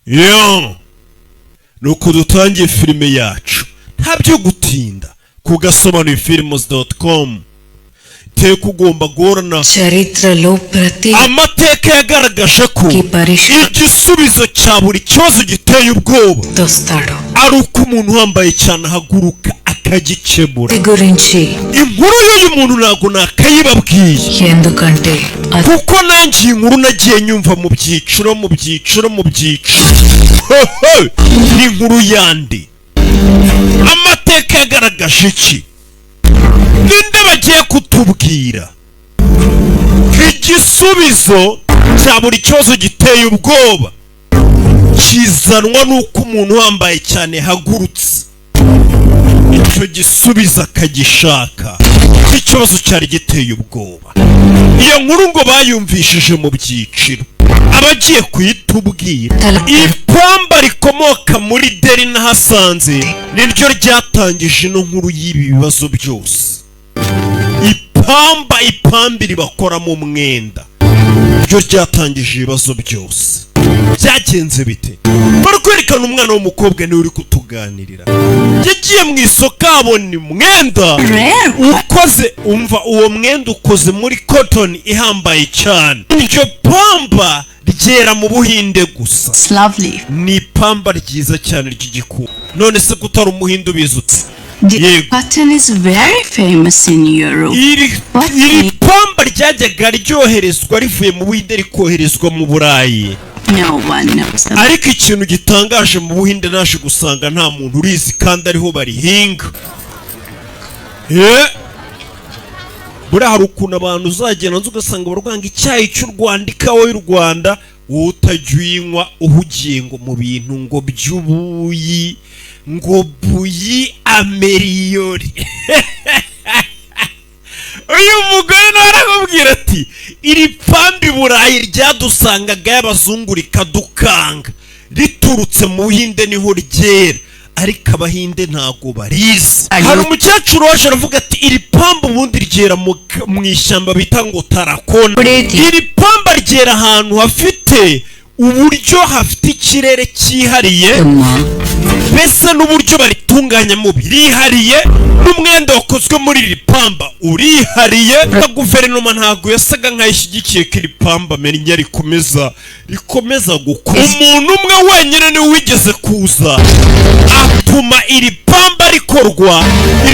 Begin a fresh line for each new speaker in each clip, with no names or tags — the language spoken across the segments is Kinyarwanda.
Yo nuko dutangiye filime yacu ntabyo gutinda ku gasobanuyefilms.com. Teka ugomba guhorana amateka yagaragaje ko igisubizo cya buri kibazo giteye ubwoba ari uko umuntu wambaye cyane ahaguruka akagikemura. Inkuru y'uyu muntu ntabwo nakayibabwiye kuko nanjye iyi nkuru nagiye nyumva mu byiciro ni inkuru yandi. Amateka yagaragaje iki? Ninde bagiye kutubwira igisubizo cya buri kibazo giteye ubwoba kizanwa n'uko umuntu wambaye cyane hagurutse icyo gisubizo akagishaka ikibazo cyari giteye ubwoba. Iyo nkuru ngo bayumvishije mu byiciro, abagiye kuyitubwira ipamba rikomoka muri Delhi nahasanze niryo ryatangije ino nkuru y'ibi bibazo byose. Ipambiri bakoramo umwenda ryo ryatangije ibibazo byose. Byagenze bite? Bari kwerekana umwana w'umukobwa niwe uri kutuganirira. Yagiye mu isoko abona umwenda ukoze, umva uwo mwenda ukoze muri cotton ihambaye cyane. Iryo pamba ryera mu Buhinde gusa. Ni ipamba ryiza cyane ry'igikuba. None se kutari umuhinde ubizutse?
The cotton is very famous in Europe.
Iri pamba ryajyaga ryoherezwa rivuye mu Buhinde rikoherezwa mu Burayi.
No one knows.
Ariko ikintu gitangaje mu Buhinde naje gusanga nta muntu urizi kandi ariho barihinga. Buriya hari ukuntu abantu uzagenda ugasanga barwanga icyayi cy'u Rwanda, ikawa y'u Rwanda, wowe utajya uyinywa uhugiye ngo mu bintu ngo by'ubuyi ngo buyi ameliyori. Uyu mugore nawe arakubwira ati iri pambi Burayi ryadusangaga y'abazungu rikadukanga riturutse mu Buhinde niho ryera, ariko Abahinde ntago barizi. Hari umukecuru waje aravuga ati iri pamba ubundi ryera mu ishyamba bita ngo tarakona. Iri pamba ryera ahantu hafite uburyo hafite ikirere cyihariye, mbese n'uburyo baritunganyamo birihariye, n'umwenda wakozwe muri iri pamba urihariye. Na guverinoma ntabwo yasaga nk'ayishyigikiye ko iri pamba menya rikomeza gukora. Umuntu umwe wenyine niwe wigeze kuza atuma iri pamba rikorwa.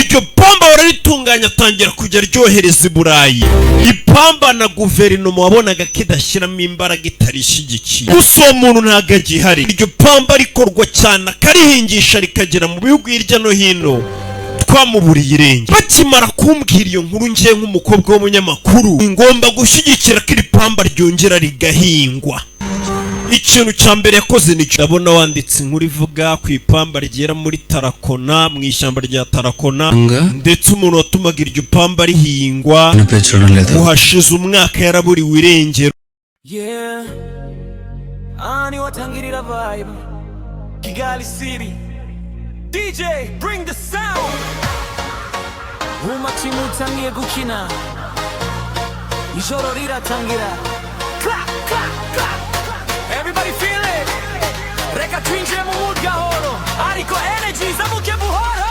Iryo pamba bararitunganya atangira kujya ryohereza i Burayi. Ipamba na guverinoma wabonaga ko idashyiramo imbaraga itarishyigikiye. Gusa uwo muntu ntabwo agihari. Iryo pamba rikorwa cyane akarihingisha rikagera mu bihugu hirya no hino, twamuburiye irenge. Bakimara kumbwira iyo nkuru ngiye nk'umukobwa w'umunyamakuru, ngomba gushyigikira ko iri pamba ryongera rigahingwa. Ikintu cya mbere yakoze ni ndabona wanditse inkuru ivuga ku ipamba ryera muri tarakona, mu ishyamba rya tarakona, ndetse umuntu watumaga iryo pamba rihingwa uhashize umwaka yaraburiwe irengero.
Ani watangirira vibe Kigali City. DJ bring the sound. Umutima utangiye gukina, ijoro riratangira. Clap clap clap. Everybody feel it. Reka twinjire mu mood gahoro, ariko energy zamuke buhoro.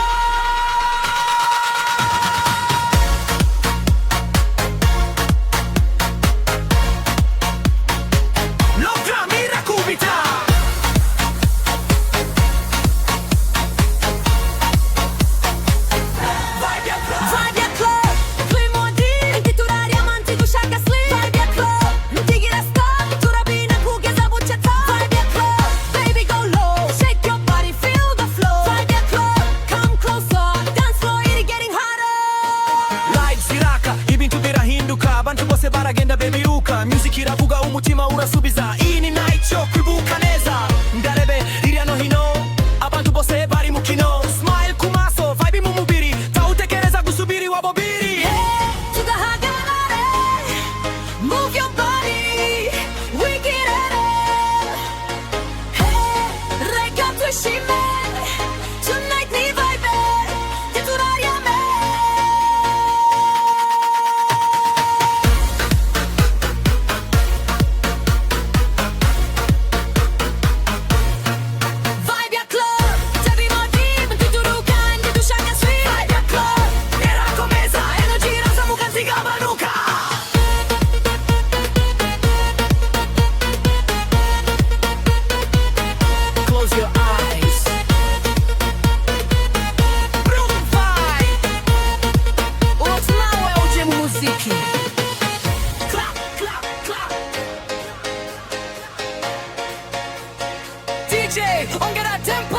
DJ ongera tempo.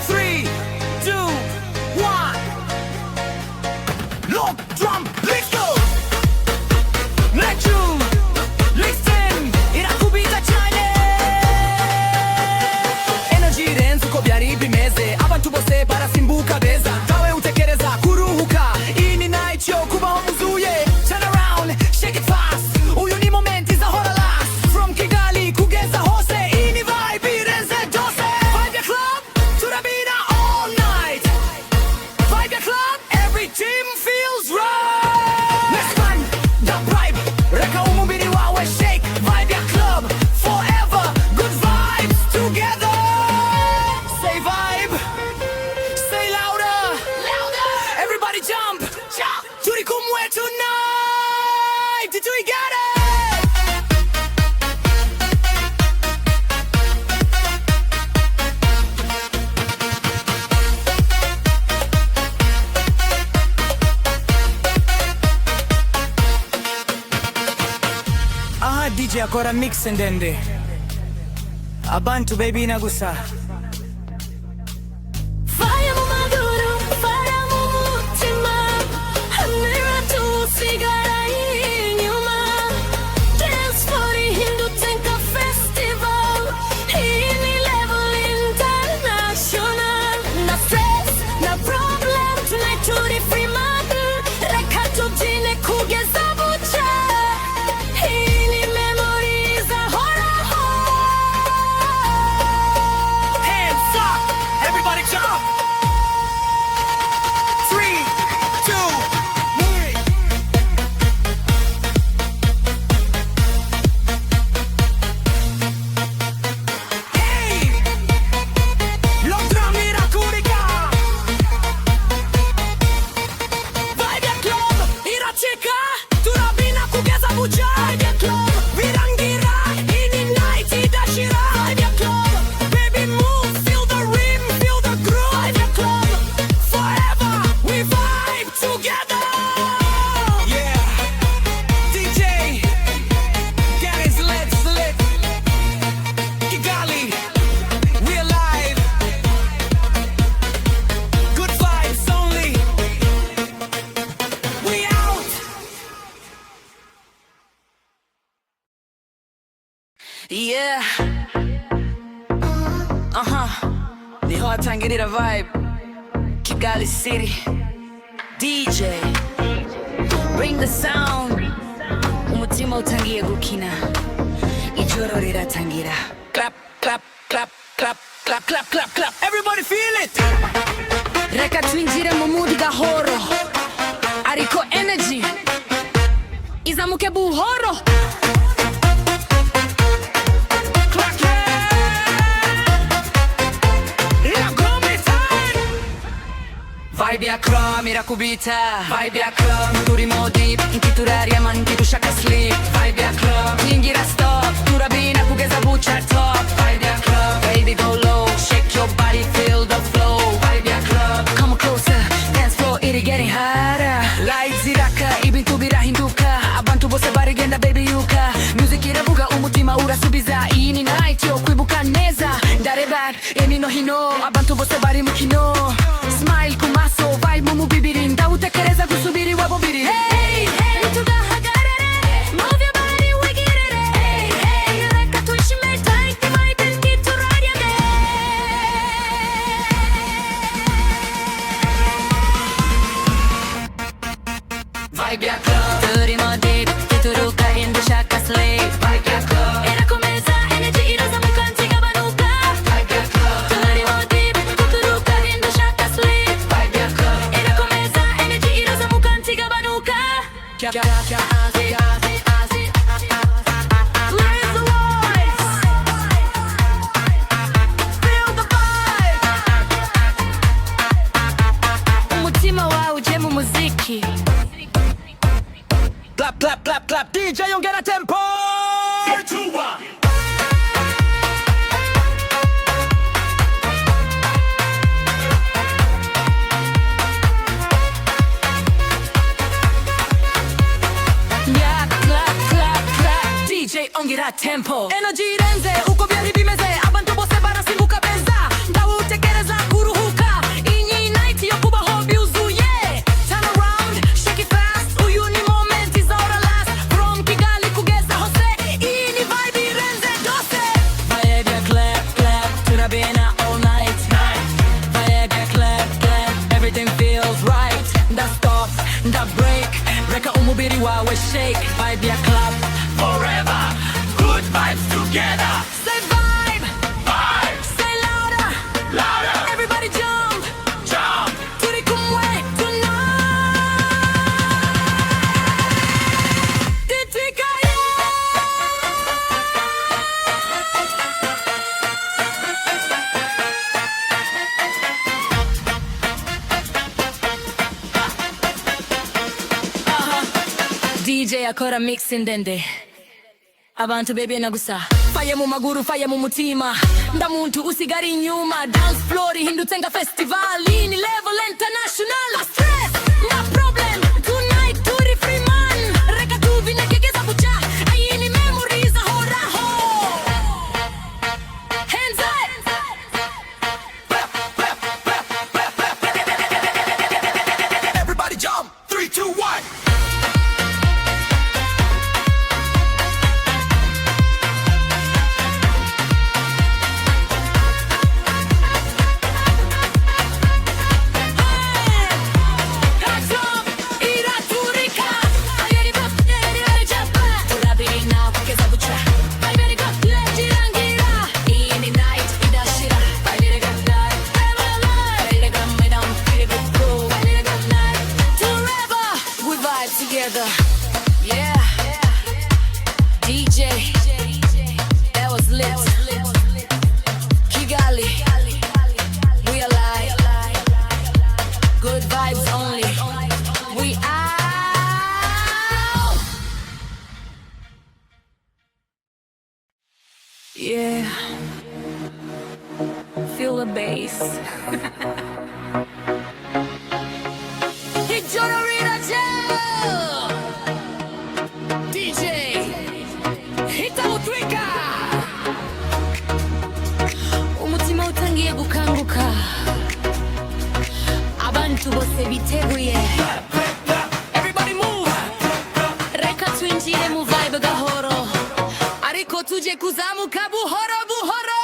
3, 2, 1. Lock drum, let's go. Let you listen. Irakubita cyane. Energy renze uko byari bimeze. Abantu bose barasimbuka beza. Tawe utekereza kuruhuka. Iyi ni night yo kubaho muzuye. Turn around, shake it fast. Uyu ni moment izahora last. From Kigali kugeza hose. Iyi ni vibe irenze dose. Vibe ya club, turabina all night. Vibe ya club, every team feels right. Next one, the vibe. Reka umubiri wawe shake. Vibe ya club, forever. Good vibes together. Say vibe, say louder. Louder. Everybody jump. Jump. Turi kumwe tonight. Did we get it? Aha DJ akora mix ndende. Abantu baby nagusa.
Fire mu maguru, fire mu mutima. Hamira tusigara inyuma. Dance for ihindutse nka festival. Iyi ni level international. Na stress, na problem, tonight turi free man. Reka tubyine kugeza bucya. Iyi ni memories ahoraho.
Hands up, everybody jump. 3, 2, 1. Hey, long drum irakurika. Vibe ya club iracheka, turabina kugeza bucya. Vibe ya club birangira, ini night idashira. Vibe ya club, baby move, feel the rhythm, feel the groove. Vibe ya club, forever we vibe together. Yeah, DJ, get his lips lit. Kigali, we alive. Good vibes only. We out. Yeah. Niho hatangirira vibe. Kigali City. DJ, bring the sound. Umutima utangiye gukina. Ijoro riratangira. Clap, clap, clap, clap, clap, clap, clap, clap. Everybody feel it. Reka twinjire mu mood gahoro. Ariko energy izamuke buhoro. Clap, clap. Irakubita. Vibe ya club irakubita. Vibe ya club turimo deep. Inkiturarya mangi dushaka sleep. Vibe ya club ningira stop. Turabina kugeza bucya top. Vibe ya club, baby go low. Shake your body, feel the flow. Vibe ya club, come closer. Dance floor iri getting hotter. Lights iraka, ibintu birahinduka. Abantu bose barigenda baby yuka. Music iravuga umutima urasubiza. Iyi ni night yo kwibuka neza. Ndareba eni no hino. Abantu bose bari mu kino. Smile ku maso, vibe mu bibiri. Ndawutekereza gusubira iwabo biri.
Hey, hey, tugahagarare. Move your body, we get it. Hey, hey, reka twishime tight, vibe nkiturarya.
Vibe ya club turimo deep. Kituruka indushaka sleep. Vibe ya club
Irakomeza, energy irazamuka nsigabanuka.
Vibe ya club
Turimo deep, kuturuka hindushaka sleep.
Vibe ya club
Irakomeza, energy irazamuka nsigabanuka.
Kya, kya, kya, azi, azi, azi.
Raise the voice. Feel the vibe. Umutima wawe uje mu muziki.
Clap, clap, clap, clap. DJ ongera tempo. 3, 2, 1.
Yeah, clap, clap, clap. DJ ongera tempo.
Energy irenze uko byari bimeze abantu bose barasimbuka beza ndawutekereza kuruhuka iyi night yo kubaho byuzuye turn around shake it fast uyu ni moment izahora last from Kigali kugeza hose iyi ni vibe irenze dose Vibe clap clap turabena all night Vibe clap clap everything feels right that stop that break reka umubiri wawe shake Vibe clap forever good vibes together say vibe vibe say louder louder everybody jump jump turi kumwe tonight titikaye DJ akora mixing ndende abantu bebena gusa faye mu maguru faye mu mutima ndamuntu usigari inyuma dance floor ihindutse nga festival ni level international no stress no problem tonight turi free man reka tuvinegegeza buca ayini memories ahoraho hands up everybody jump 3 2 1 together, yeah. DJ, that was lit. Kigali, we alive. Good vibes only. We out. Yeah. Feel the bass. DJ hitamutwika umutima utangiye gukanguka abantu bose biteguye everybody move reka twinjire mu vibe gahoro ariko tuje kuzamuka buhoro buhoro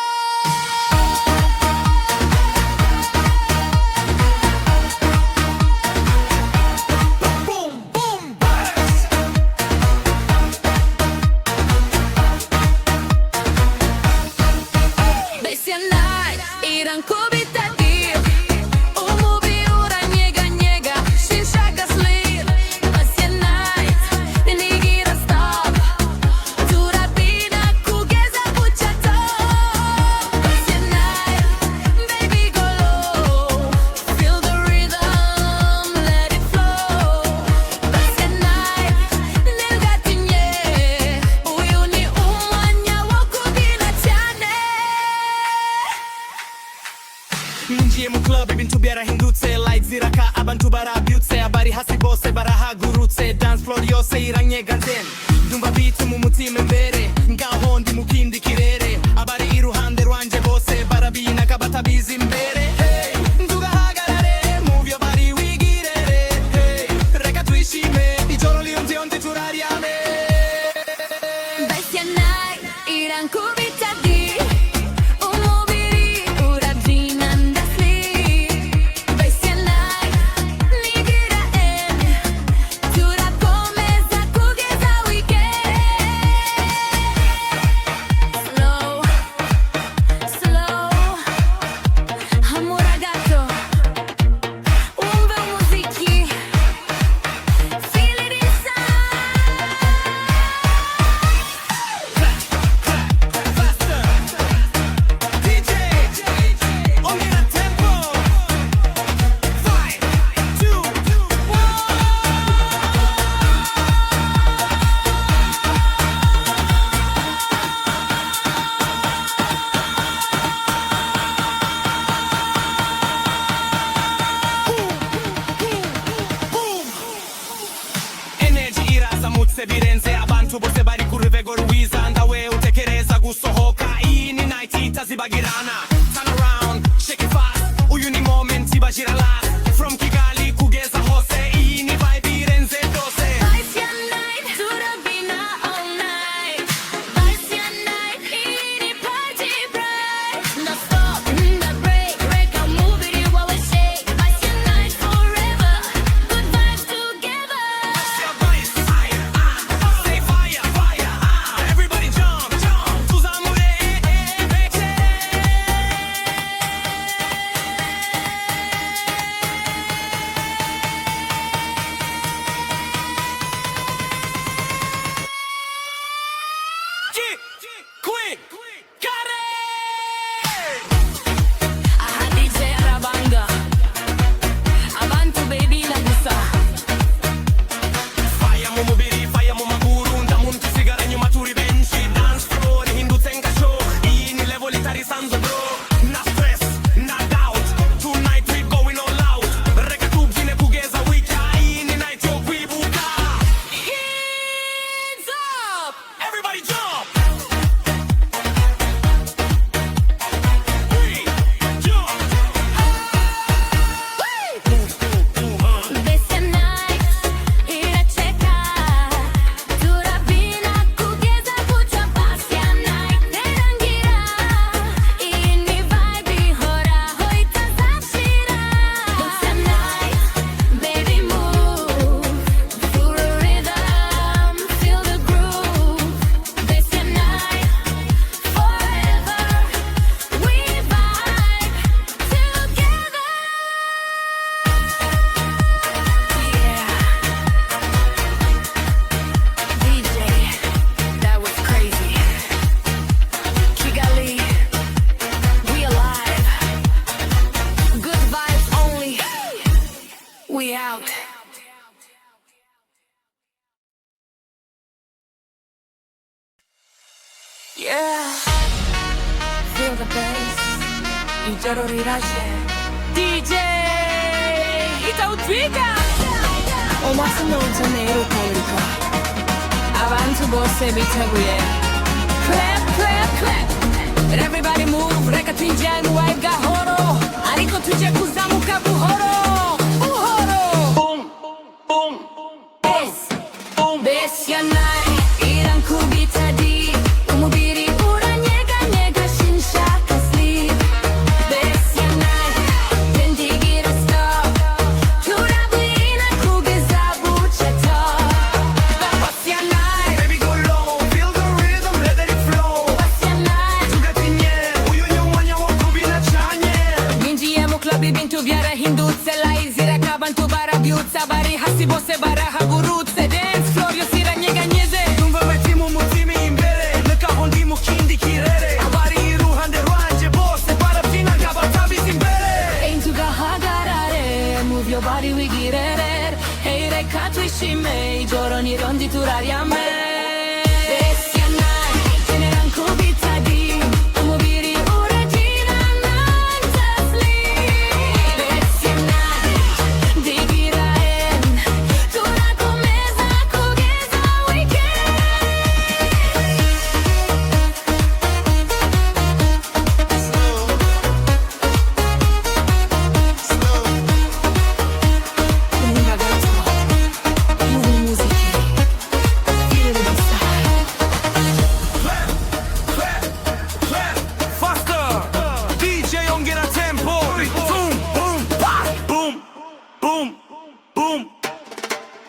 Ninjiye mu club ibintu byarahindutse lights ziraka abantu barabyutse abari hasi bose barahagurutse dance floor yose iranyeganze ndumva beat mu mutima imbere ngaho ndi mu kindi kirere abari iruhande rwanje bose barabina kabatabizi imbere hey ndugahagarare move your body wigirere hey reka twishime ijoro liyonze yonze turaryame Basya night irankubita di Quick, got it! Aha, DJ Arabanga. Abantu baby na gusa. Fire mu mubiri, fire mu maguru. Ndamuntu sigara nyuma turi benshi. Dance floor ihindutse nka show. Iyi ni level itari sanzo bro. Na stress, na doubt. Tonight we going all out. Reka tubyine kugeza wika. Iyi ni night yo kwibuka. Hands up! Everybody jump! We jump!
This night iracheka turabina kugeza kucha basi ya night nerangira iyi ni vibe ihoraho itazashira. This night baby move through the rhythm, feel the groove. This night forever we vibe together. DJ, that was crazy. Kigali, we alive. Good vibes only. We out.
Yeah, feel the bass. 이대로 리라제. DJ, itautwika. Omasa nonza nero kaurika. Avanti bosse bitaguye. Clap, clap, clap. And everybody move. Reka twinjani waiga horo. Ariko tuje kuzamuka buhoro. Buhoro. Boom, boom, bass, boom. Bass ya night. Iran kubita di. Umubiri uranyeganyega sinshaka sleep. Bass ya night. Tendigira stop. Turabina kugeza buca top. Bass ya night.
Baby go low, feel the rhythm, let it flow.
Bass ya night.
Tugatinye, uyu ni umwanya wo kubinacanye.
Ninjiye mu club ibintu byarahindutse. Live zirakabantu barabyutsa. Bari hasi bose barahagurutse. Dance floor yose iranyeganyeze.
Numva umutima umutima imbere, nekaho ndi mu kindi kirere. Abari iruhande rwanje bose barabyina nk'abatabizi imbere.
Ain't tugahagarare. Move your body wigirere. Hey reka twishime. Ijoro nirondi turaryame. Bass ya night. Tenera nkubita di. Umubiri uragira nanta sleep. Bass ya night. Digira en. Turakomeza kugeza weekend. Comunga gato. Nuove musiche. Feel the style.
Clap, clap, faster. DJ ongera tempo. Boom, boom, pa. Boom, boom, boom.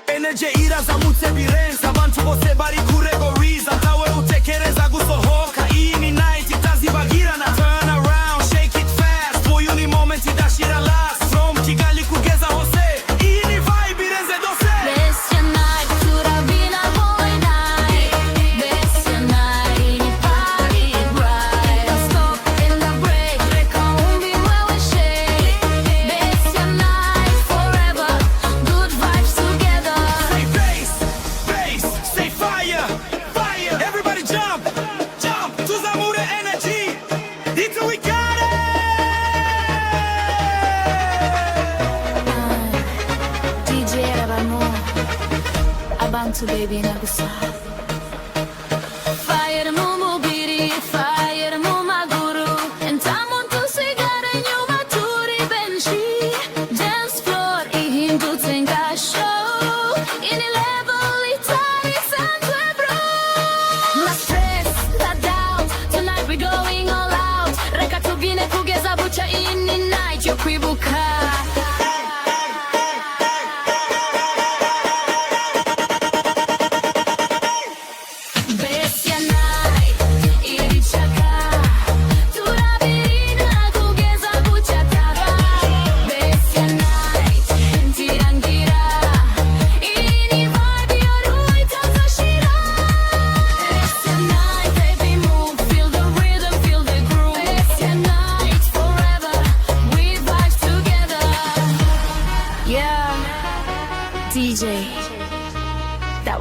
Energy irazamutse birenze, abantu bose bari kuregoriza. Ntawe utekereza gusohoka, iyi ni night itazibagirana. Turn around, shake it fast. Uyu ni moment idashira last. From Kigali kugeza hose, iyi ni vibe irenze dose.
Bass ya night, turabina boy night. Bass ya night, ni party bright. The stop and the break, reka umbi wewe shake. Bass ya night, forever, good vibes together.
Say bass, bass, say fire, fire. Everybody jump, jump. Tuzamure energy. Until we got it.
DJ Arabano, Abantu baby na gusa. Fire mu mubiri, fire mu maguru. Entamuntu sigara nyuma turi benshi. Dance floor ihindutse nka show. Ini level itari sanzwe bro. Na stress, na doubt. Tonight we going all out. Reka tubyine kugeza buca ini night yo kwibuka.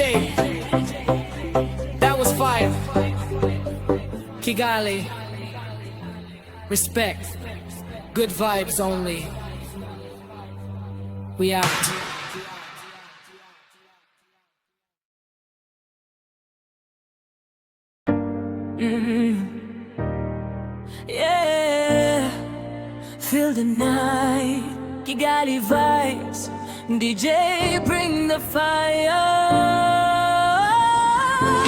DJ, that was fire. Kigali, respect, good vibes only. We out.
Yeah, feel the night, Kigali vibes. DJ, bring the fire.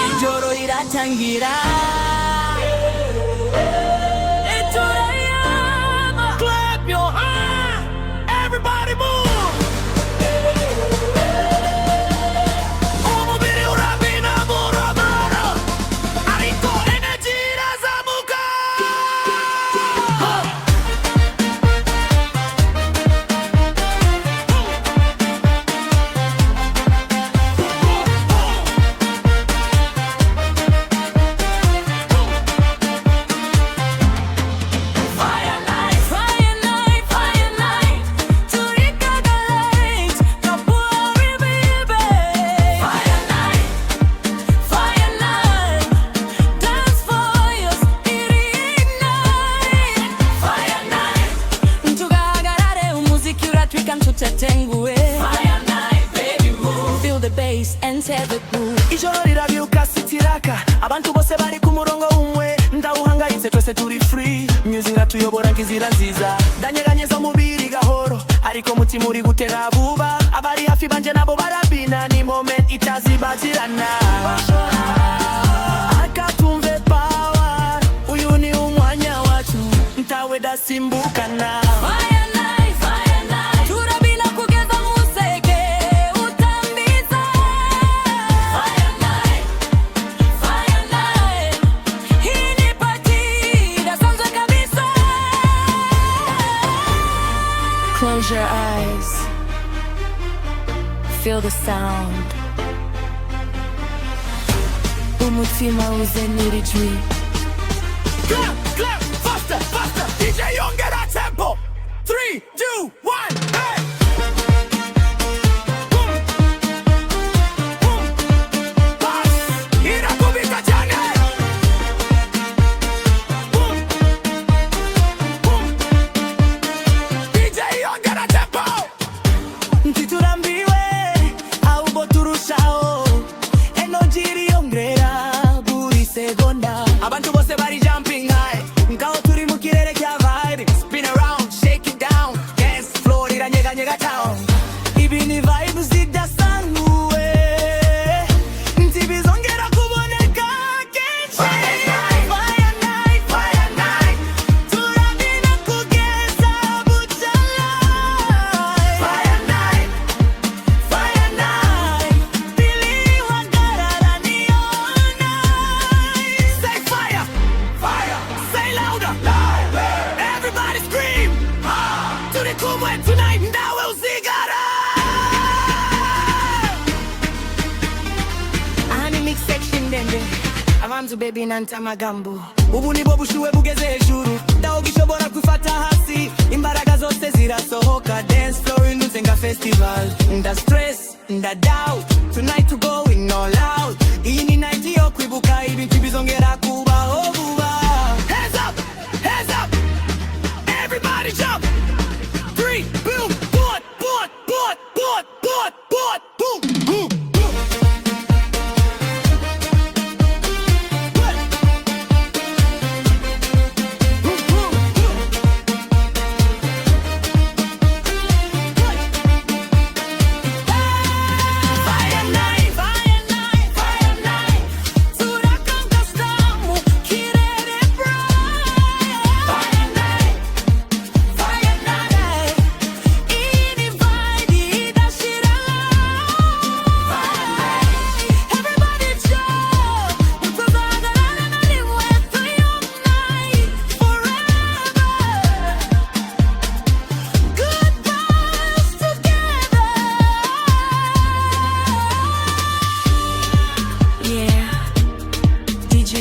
Ijoro iratangira.
Clap your hands, everybody move. Umubiri urabina burabara, ariko energy irazamuka.
Fire night, fire night, fire night. Turika the lights, kapuri baby. Fire night, dance fires, ignite. Fire night, tugahagarare umuziki uratwika ntutetenguwe. Fire night, baby move. Feel the bass and set the groove.
Ijoro rirabyuka sitiraka, abantu bose bari ku murongo umwe, ndawuhangayitse twese turi free. Music iratuyobora nk'inzira nziza, ndanyeganyeza umubiri gahoro, ariko mutima uri gutera vuba. Abari hafi banje nabo barabina, ni moment itazibagirana. Akatumve power, uyu ni umwanya wacu, ntawe dasimbukana.
Fire night, turabina kugeza museke utambiza. Fire night, hii ni party idasanzwe kabisa. Close your eyes, feel the sound. Umutima uzenira ijwi.
Clap, clap, faster, faster. DJ ongera tempo. 3, 2, 1, hey! Boom, boom, pass. Inakubita cyane. Boom, boom. DJ ongera tempo. Ntiturambiwe, ahubwo turushaho. Energy iriyongera buri segonda. Abantu bose bari jumping high, ngaho turi mu kirere cya vibe. Spin around, shake it down, dance floor iranyeganyega town. Ibi ni vibes zidasanzwe, ntibizongera kuboneka kenshi. Fire night, turabina kugeza bucala. Fire night, pili wagarara ni all night. Say fire, say louder, everybody scream. Turi kumwe tonight, nawe usigara. Ahani mix section ndende, abantu baby nanta magambo. Ubu nibo bushuwe bugeze hejuru, ndaho gishobora kwifata hasi. Imbaraga zose zirasohoka, dance floor inuze nga festival. Nda stress, nda doubt, tonight to going all out. Iyi ni night yo kwibuka ibintu bizongera kubaho vuba. Hands up, everybody jump. 3, boom, board, boom, boom. Fire night, turakanga stamu kirere bright. Fire night, ini vibe idashira. Everybody jump, tuzahagarara na rimwe tuyunite forever. Good vibes together. Yeah, DJ,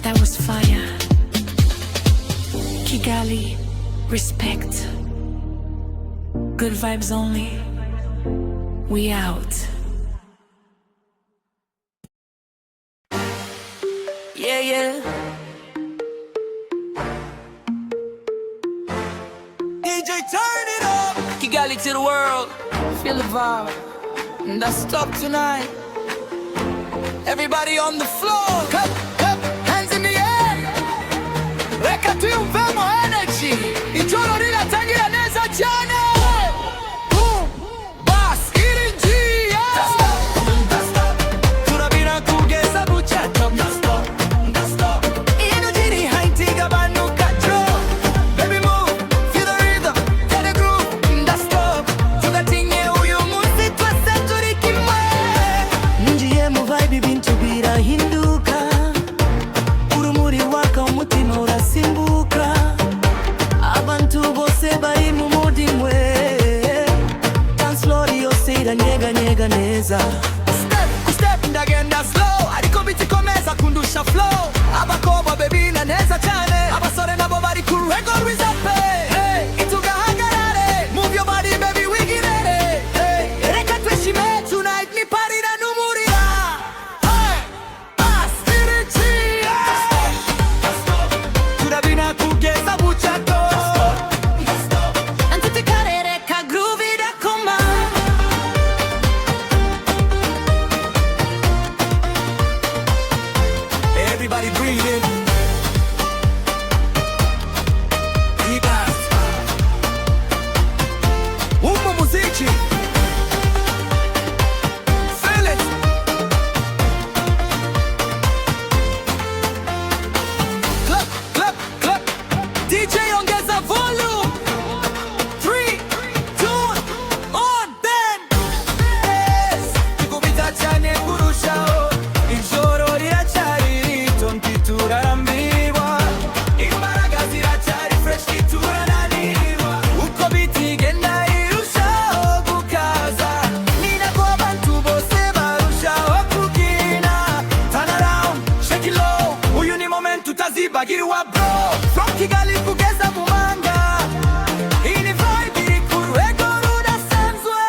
that was fire. Kigali, respect. Good vibes only. We out.
yeah, yeah.
DJ, turn it up.
Kigali to the world. Feel the vibe. Let's stop tonight. Everybody on the floor.
Clap, clap, hands in the air. Reka tuyumvemo energy. Ijoro riratangira neza cyane. Boom, bass, irinjiye. Turabina kugeza bucya top. Energy iri high igabanuka drop. Baby move, feel the rhythm, get the groove. Stop, tugatinye uyu munsi twese turi kimwe. Ninjiye mu vibe ibintu birahinduka. Urumuri waka umutima urasimbuka. Abantu bose bari mu mudi mwe. Dance floor yose iranyeganyega neza. Step ku step ndagenda slow, ariko bitikomeza kundusha flow. Abakobwa baby na neza cyane, abasore nabo bari ku rwego rwiza pe. Hey, itugahagarare, move your body baby wigirere. Hey, reka twishime tonight ni party na numurira. Hey, bass irinjiye. Turabina kugeza bucya top.
Antitikarere ka groove irakoma.
Everybody breathing. Deep breath. Umma muziki. Feel it. Clap, clap, clap. DJ ongeza volume. 3, 2, on then. Yes. Tukubita cyane kurushaho. Ijoro riracyari rito ntiturarambiwe. Imbaraga ziracyari fresh ntiturananirwa. Uko bitigenda irushaho gukaza. Ni nako abantu bose barushaho kubyina. Turn around, shake it low. Uyu ni moment utazibagirwa bro. From Kigali kugeza mu manga. Iyi ni vibe iri ku rwego rudasanzwe.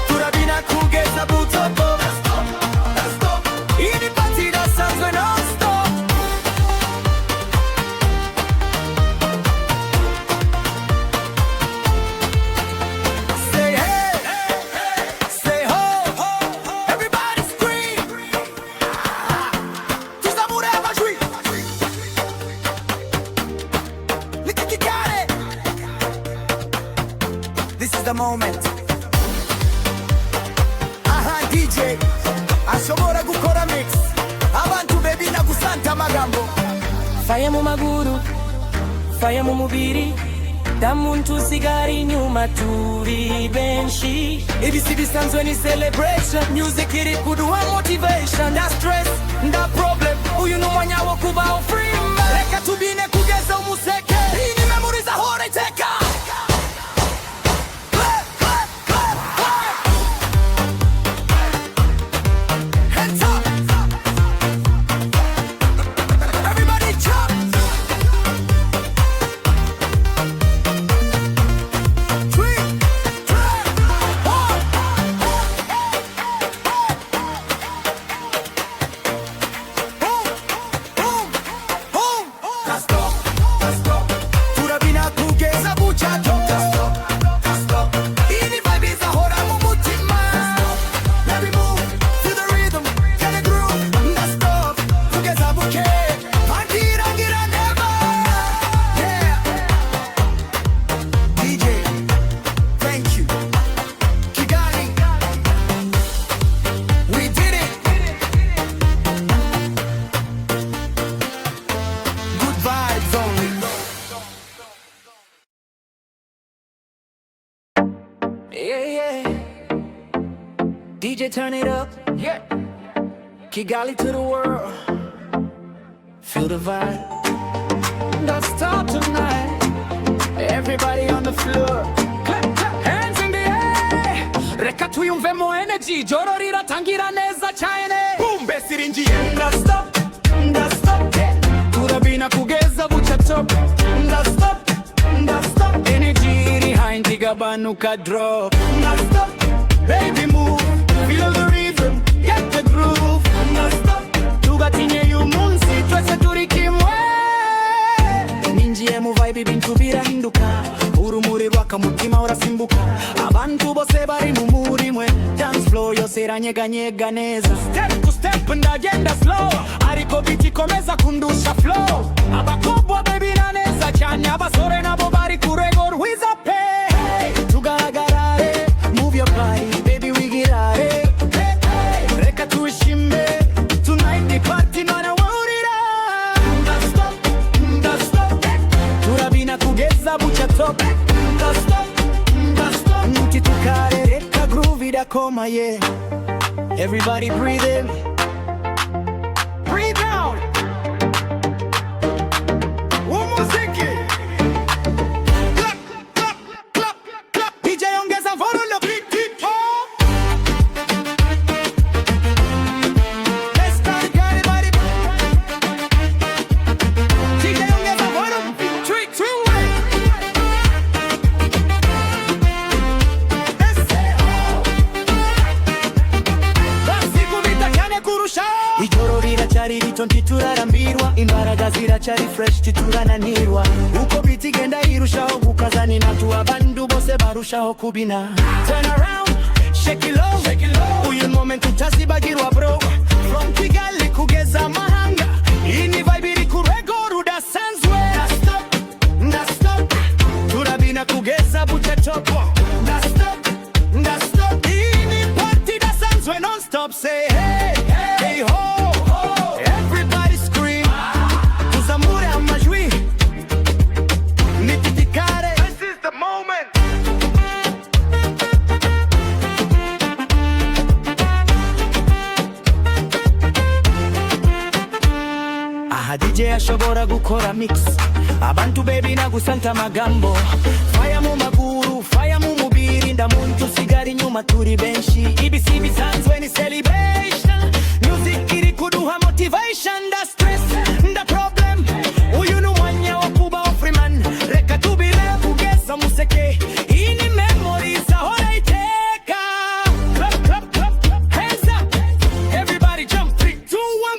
Turabina kugeza butopo. Iyi ni party idasanzwe non stop. Say hey, say ho, everybody scream. Tuzamure amajwi. Look at you got it. This is the moment. Aha DJ ashobora gukora mix. Abantu baby nagusanta amagambo.
Fire mu maguru, fire mu mubiri. Damuntu sigara inyuma turi benshi.
Ibi si bisanzwe ni celebration. Music iri kuduha motivation. Nda stress, nda problem. Uyu ni umwanya wo kubaho free man. Reka tubine kugeza umuseke. Iyi ni memories ahora iteka. Clap, clap, clap, clap. Hands up. Everybody jump. 3, 2, 1. Boom, boom, boom. Turabina kugeza bucya top. Iyi ni vibe izahora mu mutima. Let me move to the rhythm, get the groove. Stop, kugeza buke. Ngira never. Yeah. DJ, thank you. Kigali, we did it. Good vibes only.
Yeah, yeah. DJ, turn it up.
Yeah.
Kigali to the world. Feel the vibe. Let's start tonight. Everybody on the floor.
Clap, clap, hands in the air. Reka tuyumvemo energy. Joro riratangira neza cyane. Boom, bass irinjiye. Stop, stop. Turabina kugeza bucya top. Stop. Energy iri high igabanuka drop. Stop, baby move, feel the rhythm, get the groove. Stop. bose bari mu murimwe. Dance floor yose iranyeganyega neza. Step to step ndagenda slow, ariko biti komeza kundusha flow. Abakobwa baby naneza cyane, abasore nabo bari kurego rwiza pe. Hey, tugaragare, move your body baby wigirare. Hey, hey, reka tuishime, tonight the party none worira. Don't stop, turabina kugeza bucha top. Don't stop, ntitukare reka groove idakoma yeah. Everybody breathe in, breathe out. Umuziki. Clap, clap, clap, clap. DJ ongeza volume na beat it. Let's start everybody. DJ ongeza volume. 3, 2, 1. Ijoro riracari rito ntiturarambirwa, imbaraga ziracari fresh titurananirwa. Uko biti genda irushaho gukazani, natu abandu bose barushaho kubina. Turn around, shake it low, uyu moment utazibagirwa bro. From Kigali kugeza Mahanga, ini vibe iri kurego rudasanzwe. Ndastop, turabina kugeza buche topo. Ndastop, ini party dasanzwe non-stop. Say hey, hey ho. Everybody scream, tuzamure amajwi, nititikare. This is the moment. Aha DJ ashobora gukora mix, abantu baby nagusanta magambo. Fire mu maguru, fire mu mubiri, ndamuntu sigari nyuma turi benshi. Ibisi bisanzwe ni celebration, music iri kuduha motivation. Da stress, da problem, uyu ni umwanya wo kubaho freeman. Reka tubire kugeza museke, iyi ni memories ahora iteka. Clap, clap, clap, clap, hands up, everybody jump, 3, 2, 1.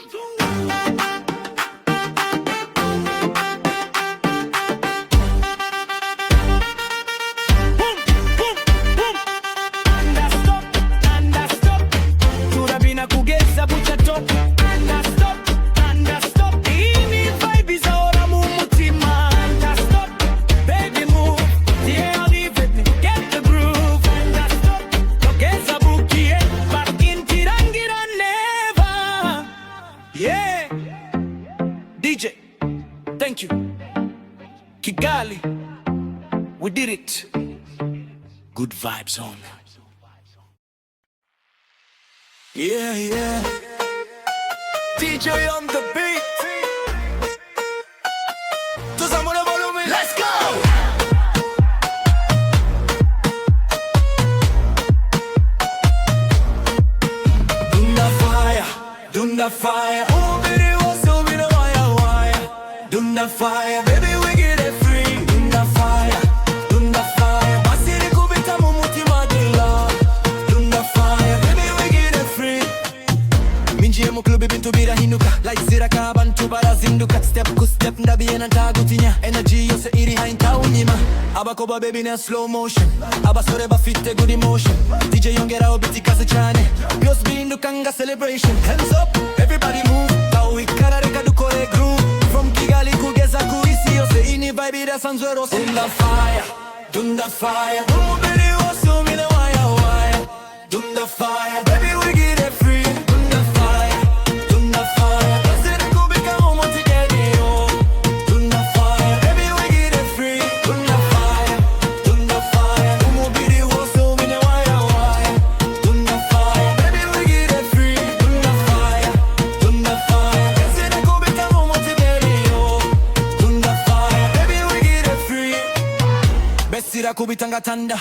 Yeah, DJ, thank you. Kigali, we did it. Good vibes on. Yeah, yeah. DJ on the beat. Tuzamure volume. Let's go. Dunda fire, oh baby, what's up in the wire? Dunda fire, baby, we get it free. Dunda fire, basiri kubita mumutima dila. Dunda fire, baby, we get it free. Minjiye mu club bintu birahinduka, like ziraka abantu barazinduka. Step ku step ndabiye ntagutinya, energy yose iri hainta unyima. Abakoba baby na slow motion, abasore bafite good emotion. DJ yongeraho biti kaze cyane, byose bihinduka nga celebration. Hands up, everybody move, tawi karareka dukore groove. From Kigali kugeza ku isi yose, ini vibe idasanzwe rose. Dunda fire, oh baby, what's up in the wire? Dunda fire, baby, we get it free. Dunda fire, basiri kubika umunsi geni yo. Dunda fire, baby, we get it free. Dunda fire, umubiri wose umine wire. Dunda fire, baby, we get it free. Dunda fire, basiri kubika umunsi geni yo. Dunda fire, baby, we get it free. Besira kubita ngatanda,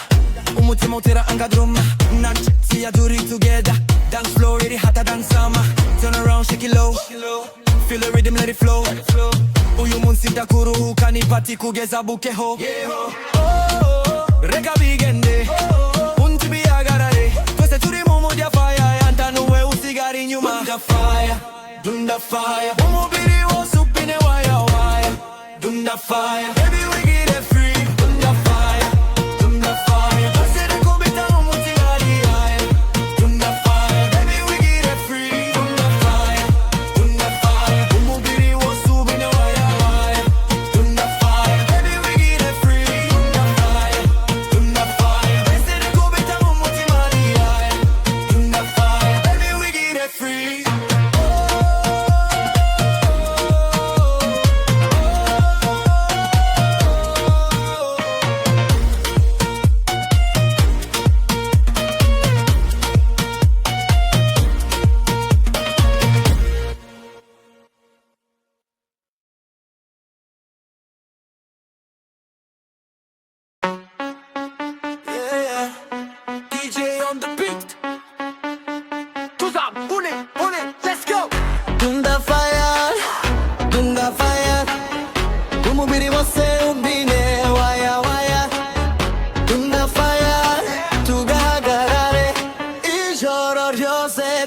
umutima utera angadruma. Nanch, see ya do it together. Dance floor, really hotter than summer. Turn around, shake it low. Feel the rhythm, let it flow. Uyu munsi ndakuruhuka nipati kugeza bukeho. Reka bigende, unti bihagarare. Twese turi mu mood ya fire, yantanuwe usigari nyuma. Dunda fire, umubiri wose upine wire. Dunda fire, baby, we get it free. Dunda fire, basiri kubita umunsi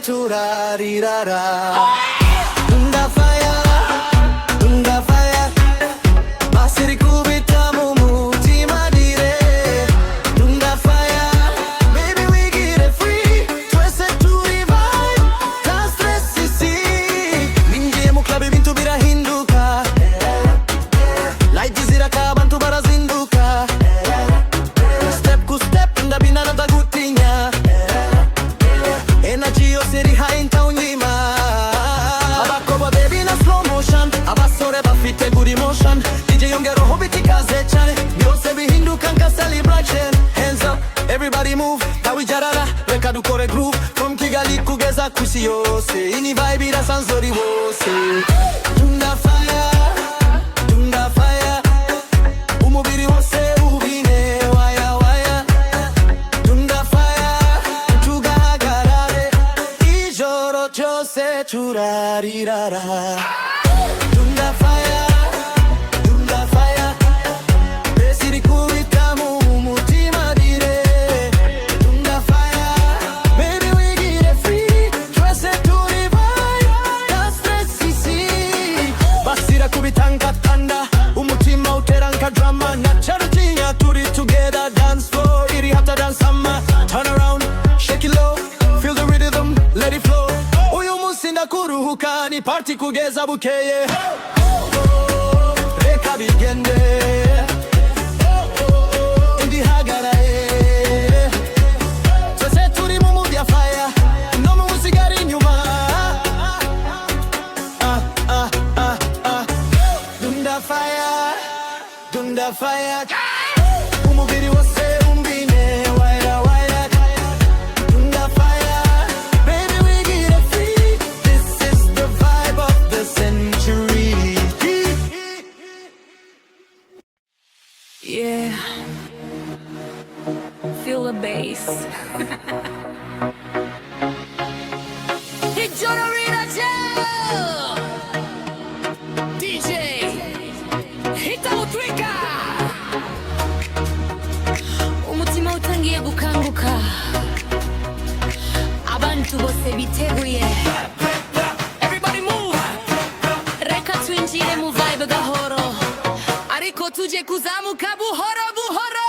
turarirara. Dunda fire, dunda fire, basiri kubita mu mutima dire. Dunda fire, baby we get it free. Twese turi vibe, ta stress isi. Ninjiye mu club ibintu birahinduka. Light ziraka abantu barazinduka. Step ku step ndabina ndagutinya. Energy yose iri high ntawunyima. Abakoba baby na slow motion, abasore bafite good emotion. DJ yongeraho bitikaze cyane, byose bihinduka nka celebration. Hands up, everybody move, tawijarara, reka dukore groove. From Kigali kugeza kusi yose, ini vibe irasanzwe bose. Dunda fire, dunda fire, umubiri wose ubine waya waya. Dunda fire, tugahagarare, ijoro cyose turarirara. Dunda fire, dunda fire, besiri kubita mu mutima dire. Dunda fire, baby we get it free. Twese turi vibe, ta stress isi. Basira kubita nkatanda, umutima utera nka drama. Nacharutinya turi together, dance floor iri hata dance sama. Turn around, shake it low, feel the rhythm, let it flow. Uyu munsi ndakuruhuka, ni party kugeza bukeye. Reka bigende, indihagaraye. Twese turi mu mood ya fire, no mu musigari inyuma. Dunda fire, dunda fire, umubiri wose umbine waya waya. Dunda fire, baby we get it free. This is the vibe of the century.
Yeah. Feel the bass. Hey, Jonorita Joe! DJ! Hita utrika! Umutima utangiye gukanguka. Abantu bose biteguye. Everybody move! Reka twinjire mu vibe gahoro. Ariko tuje kuzamuka buhoro buhoro.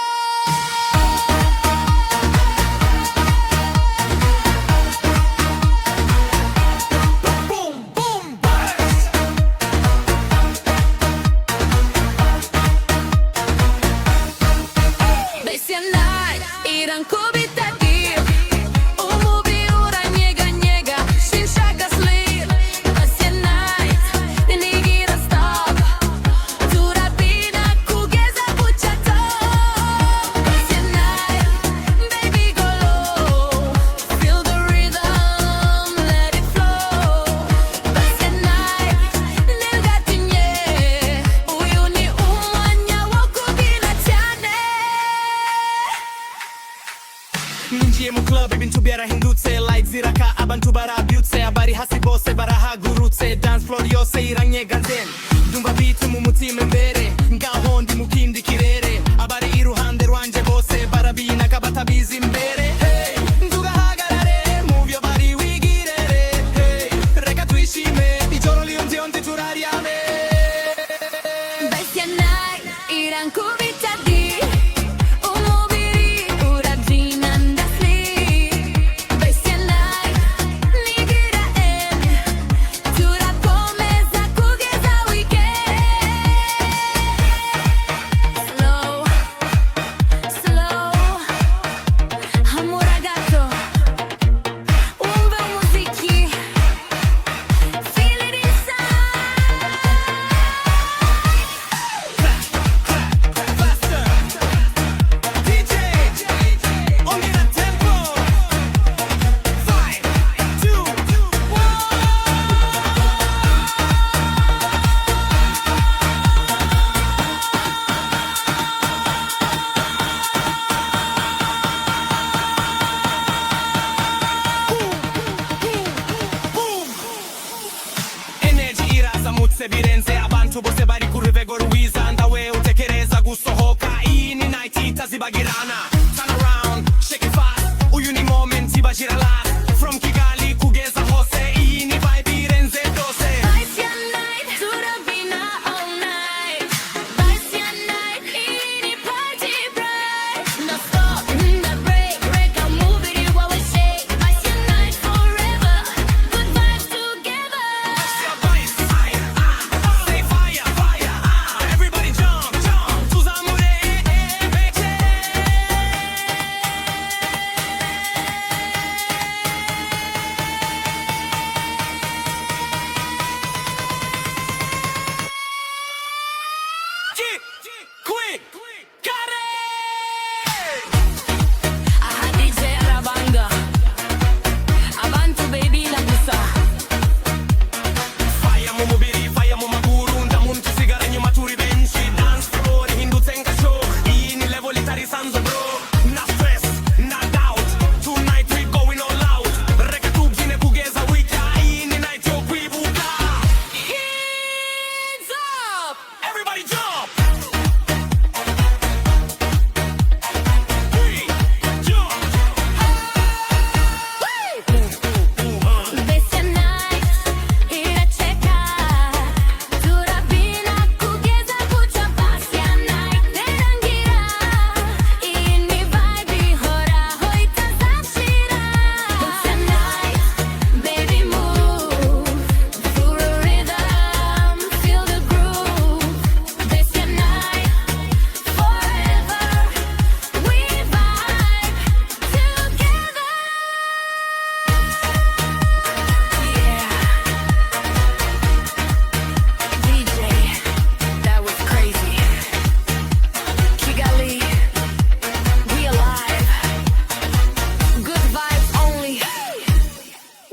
Boom, boom, bass.
Bestia night, irankubita deep. Umubi uranyeganyega, sinshaka sleep. Bestia night, ntigira stop. Turabina kugeza bucyato. Bestia night, baby go low. Feel the rhythm, let it flow. Bestia night, ntigatinye. Uyu ni umwanya wo kubyina cyane.
Ninjiye mu club ibintu byarahindutse. Light ziraka abantu barabyutse, abari hasi bose barahagurutse. Dance floor yose iranyeganze, ndumva beat mu mutima imbere. Ngaho ndi mu kindi kirere, abari iruhande rwanje bose barabinaga batabizi imbere. Hey, tugahagarare, move your body wigirere. Hey, reka twishime, ijoro liyumvye undi turaryame.
Bestia night, irankubita deep. Umubiri urabyina ndasleep. Bestia night, ntigira end. Turakomeza kugeza weekend. Slow, slow, hamura gato. Umve umuziki, feel it inside.
Faster, DJ, only the tempo. 5, 2, 1. Energy irazamutse birenze, abantu bose bari ku rwego rwiza. Ndawe utekereza gusohoka, iyi ni night itazibagirana. Turn around, shake it fast, uyu ni moment ibajira last. From Kigali kugeza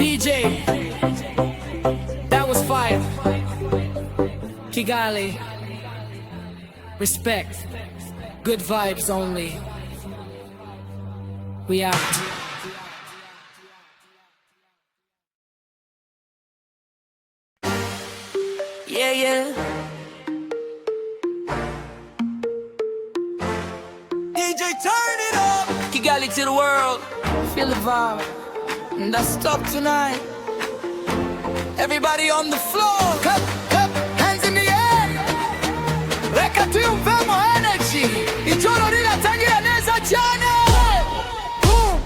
DJ, that was fire. Kigali, respect, good vibes only. We out. Yeah, yeah.
DJ, turn it up.
Kigali to the world. Feel the vibe. Let's stop tonight.
Everybody on the floor. Clap, clap, hands in the air. Reka tuyumvemo energy. Ijoro riratangira neza cyane. Boom,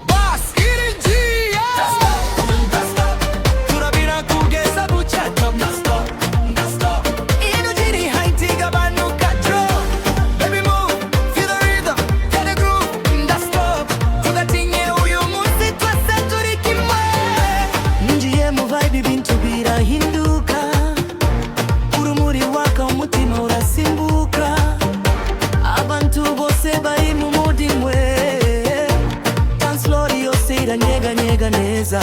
bass, irinjiye. Turabira kugeza bucya. Energy iri high, tigabanuka drop. Baby move, feel the rhythm, get the groove. Stop, tugatinye uyu munsi twese turi kimwe. Ninjiye mu vibe ibintu birahinduka. Urumuri waka umutima urasimbuka. Abantu bose bari mu mudi mwe. Dance floor yose iranyeganyega neza.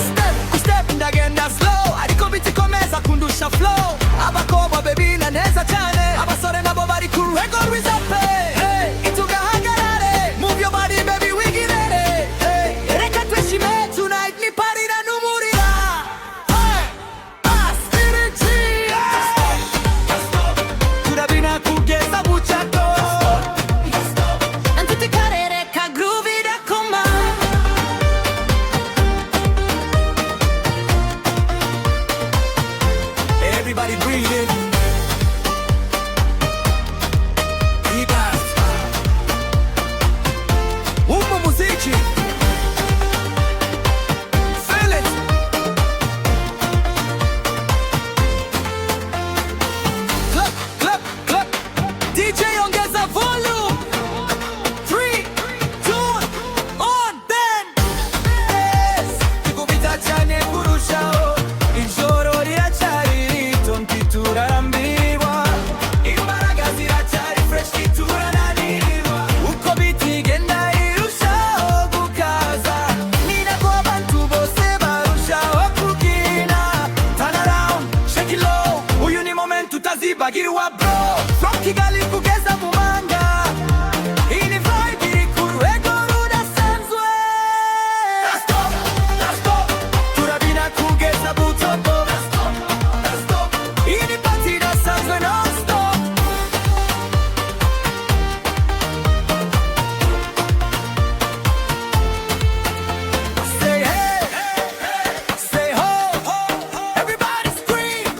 Step ku step ndagenda slow, ariko bitikomeza kundusha flow. Abakobwa baby na neza cyane, abasore nabo bari ku rwego rwiza pe. Hey, itugahagarare, move your body baby wigirere. Hey, reka twishime tonight ni party na numurira. Hey, aspiriti. Turabina kugeza bucyato.
Antuti karere ka groove irakoma.
Everybody breathing. Deep breath. Umma muziki. Feel it. Clap, clap, clap. DJ ongeza volume. 3, 2, on then. Yes. Tukubita cyane kurushaho. Ijoro riracyari rito ntiturarambiwe. Imbaraga ziracyari fresh ntiturananirwa. Uko biti igenda irushaho gukaza, ni nako abantu bose barushaho kubyina. Turn around, shake it low. Uyu ni moment utazibagirwa bro. From Kigali kugeza mu manga. Iyi ni vibe iri ku rwego rudasanzwe. Turabina kugeza butoto. Iyi ni party idasanzwe non-stop. Say hey, say ho, everybody scream.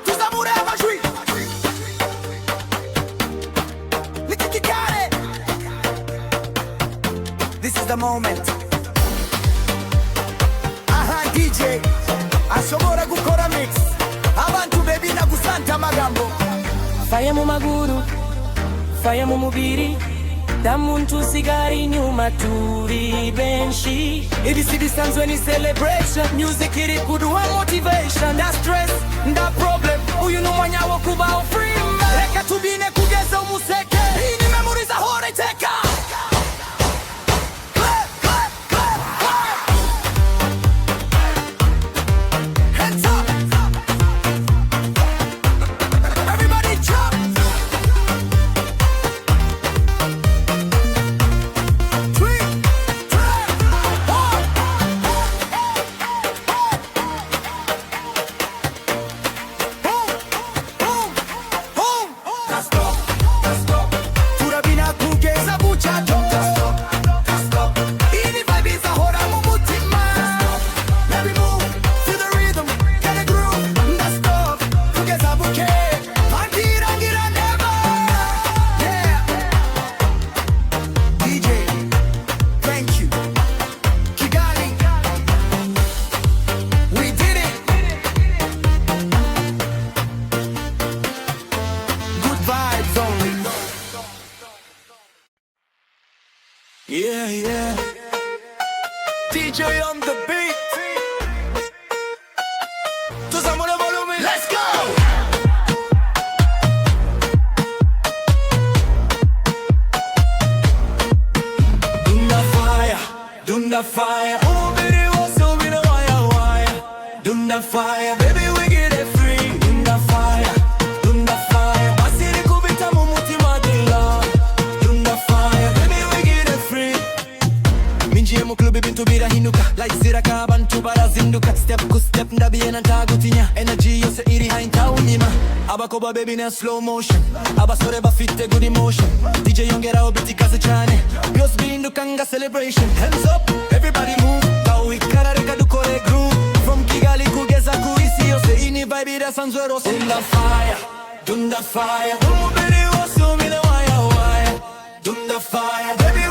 Tuzamure amajwi. Nikikikare. This is the moment. Aha DJ ashobora gukora mix. Abantu baby na gusanta amagambo.
Fire mu maguru, fire mu mubiri. Da muntu sigari nyuma turi benshi.
Ibi si bisanzwe ni celebration. Music iri kuduha motivation. Nda stress, nda problem. Uyu ni umwanya wo kubaho free man. Reka tubine kugeza umuseke. Iyi ni memories ahora iteka. Clap, clap, clap, clap. Hands up. Everybody jump. 3, 2, 1. Boom, boom, boom. Turabina kugeza bucyato. Iyi ni vibe izahora mu mutima. Baby move, feel the rhythm, get the groove. Stop, kugeza buke. Ntirangira never. Yeah. DJ, thank you. Kigali, we did it. Good vibes only. Yeah, yeah. DJ on the beat. Tuzamure volume. Let's go. Dunda fire, fire. Oh baby what's up in the wire wire. Dunda fire baby we get it free. Dunda fire. Dunda fire. Basiri kubita mu mutima dilla. Dunda fire baby we get it free. Minjiye mu club bintu birahinduka. Like ziraka abantu barazinduka. Step ku step ndabiye ntagutinya. Energy yose iri haintawunyima. Abakoba baby na slow motion. Abasore bafite good emotion. DJ yongeraho beat ikaze cyane. Byose bihinduka nga celebration. Hands up everybody move. Tawikara reka dukore groove. From Kigali kugeza ku isi yose. Ini vibe irasanzwe rose. Dunda fire. Dunda fire. Oh baby what's up in the wire wire. Dunda fire baby